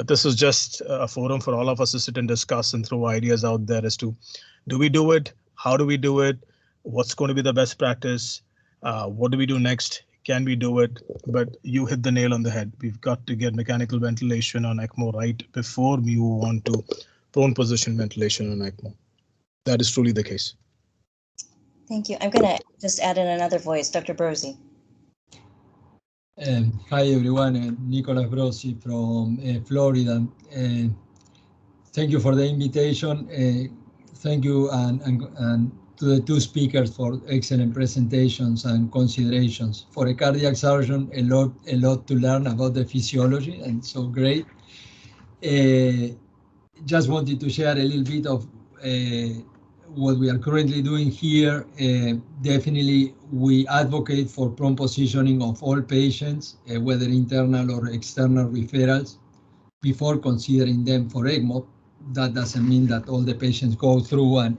This is just a forum for all of us to sit and discuss and throw ideas out there as to, do we do it? How do we do it? What's going to be the best practice? What do we do next? Can we do it? But you hit the nail on the head. We've got to get mechanical ventilation on ECMO right before we move on to prone position ventilation on ECMO. That is truly the case. Thank you. I'm going to just add in another voice, Dr. Brosi. Hi everyone, Nicolas Brosi from Florida. Thank you for the invitation. Thank you and the two speakers for excellent presentations and considerations. For a cardiac surgeon, a lot to learn about the physiology, and so great. Just wanted to share a little bit of what we are currently doing here. Definitely, we advocate for prone positioning of all patients, whether internal or external referrals, before considering them for ECMO. That doesn't mean that all the patients go through, and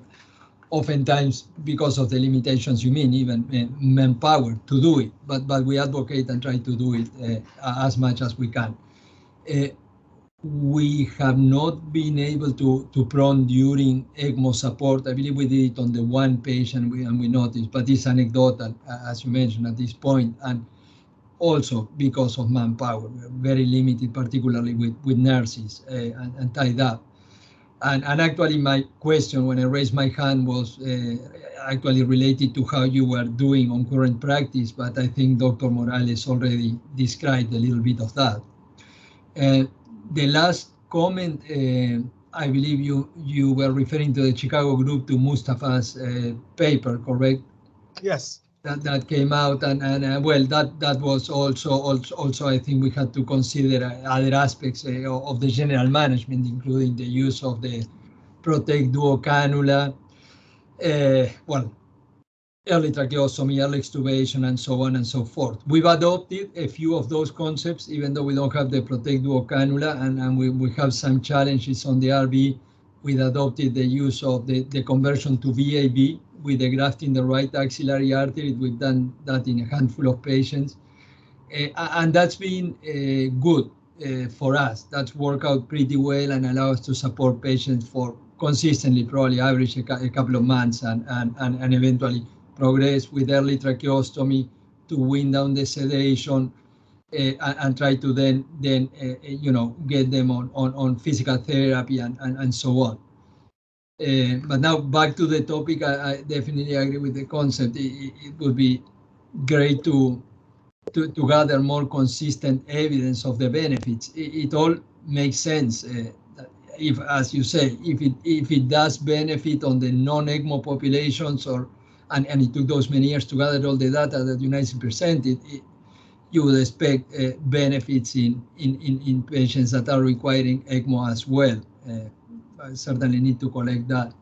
oftentimes, because of the limitations, even manpower to do it. But we advocate and try to do it as much as we can. We have not been able to prone during ECMO support. I believe we did it on the one patient and we noticed, but it's anecdotal, as you mentioned at this point, and also because of manpower. We're very limited, particularly with nurses and tied up. And actually my question when I raised my hand was actually related to how you were doing on current practice, but I think Dr. Morales already described a little bit of that. The last comment, I believe you were referring to the Chicago group, to Mustafa's paper, correct? Yes. That came out, and well, that was also I think we had to consider other aspects of the general management, including the use of the Protect Duo cannula, well, early tracheostomy, early extubation, and so on and so forth. We've adopted a few of those concepts, even though we don't have the Protect Duo cannula, and we have some challenges on the RV. We adopted the use of the conversion to VAB with the graft in the right axillary artery. We've done that in a handful of patients. And that's been good for us. That's worked out pretty well and allow us to support patients for consistently, probably average a couple of months, and eventually progress with early tracheostomy to wind down the sedation and try to then get them on physical therapy and so on. But now back to the topic, I definitely agree with the concept. It would be great to gather more consistent evidence of the benefits. It all makes sense. If, as you say, if it does benefit on the non-ECMO populations, and it took those many years to gather all the data that United presented, you would expect benefits in patients that are requiring ECMO as well. I certainly need to collect that.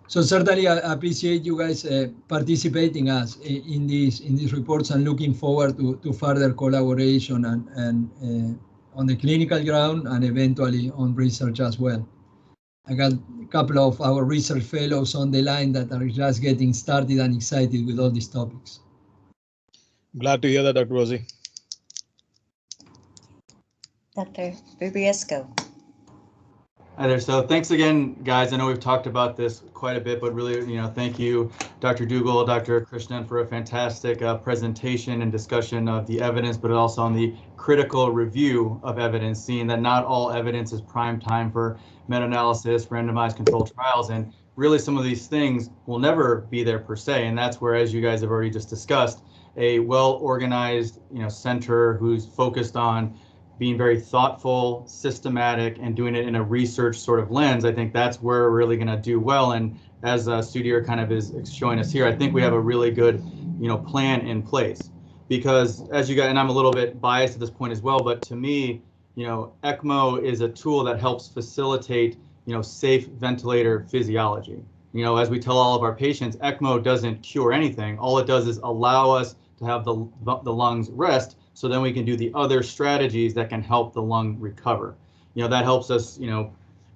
So certainly I appreciate you guys participating us in these reports, and looking forward to further collaboration and on the clinical ground and eventually on research as well. I got a couple of our research fellows on the line that are just getting started and excited with all these topics. Glad to hear that, Dr. Rosie. Dr. Briesco. Hi there. So thanks again, guys. I know we've talked about this quite a bit, but really, thank you, Dr. Duggal, Dr. Krishnan, for a fantastic presentation and discussion of the evidence, but also on the critical review of evidence, seeing that not all evidence is prime time for meta-analysis, randomized controlled trials, and really some of these things will never be there per se. And that's where, as you guys have already just discussed, a well-organized, center who's focused on being very thoughtful, systematic, and doing it in a research sort of lens, I think that's where we're really going to do well. And as Sudhir kind of is showing us here, I think we have a really good, plan in place. Because as you guys, and I'm a little bit biased at this point as well, but to me, ECMO is a tool that helps facilitate, safe ventilator physiology. As we tell all of our patients, ECMO doesn't cure anything. All it does is allow us to have the lungs rest, so then we can do the other strategies that can help the lung recover. That helps us,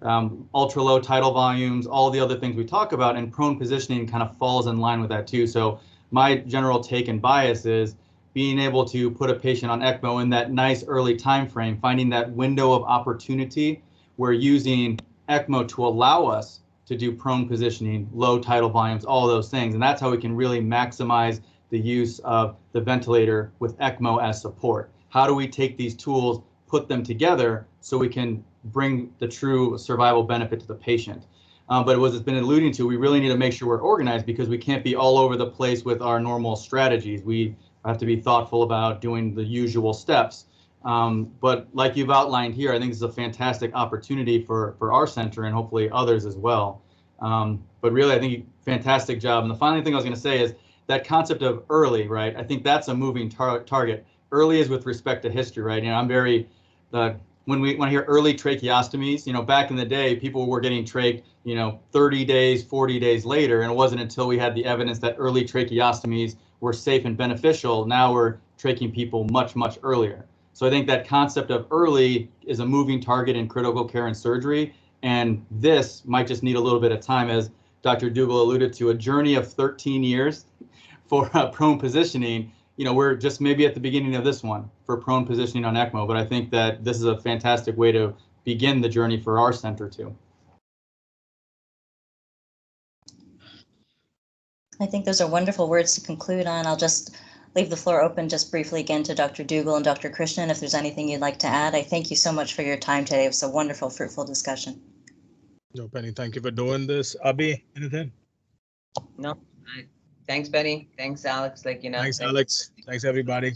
ultra low tidal volumes, all the other things we talk about, and prone positioning kind of falls in line with that too. So my general take and bias is being able to put a patient on ECMO in that nice early time frame, finding that window of opportunity where using ECMO to allow us to do prone positioning, low tidal volumes, all those things. And that's how we can really maximize the use of the ventilator with ECMO as support. How do we take these tools, put them together so we can bring the true survival benefit to the patient? But as it's been alluding to, we really need to make sure we're organized, because we can't be all over the place with our normal strategies. We have to be thoughtful about doing the usual steps. But like you've outlined here, I think this is a fantastic opportunity for our center and hopefully others as well. But really, I think fantastic job. And the final thing I was going to say is that concept of early, right? I think that's a moving target. Early is with respect to history, right? You know, I'm very, when I hear early tracheostomies, you know, back in the day, people were getting trached, you know, 30 days, 40 days later, and it wasn't until we had the evidence that early tracheostomies were safe and beneficial. Now we're tracheing people much, much earlier. So I think that concept of early is a moving target in critical care and surgery, and this might just need a little bit of time, as Dr. Duggal alluded to, a journey of 13 years for prone positioning. You know, we're just maybe at the beginning of this one for prone positioning on ECMO, but I think that this is a fantastic way to begin the journey for our center too. I think those are wonderful words to conclude on. I'll just leave the floor open just briefly again to Dr. Duggal and Dr. Krishnan if there's anything you'd like to add. I thank you so much for your time today. It was a wonderful, fruitful discussion. No, Penny, thank you for doing this. Abhi, anything? No, thanks, Benny. Thanks, Alex. Like, you know. Thanks, Alex. Thanks, everybody.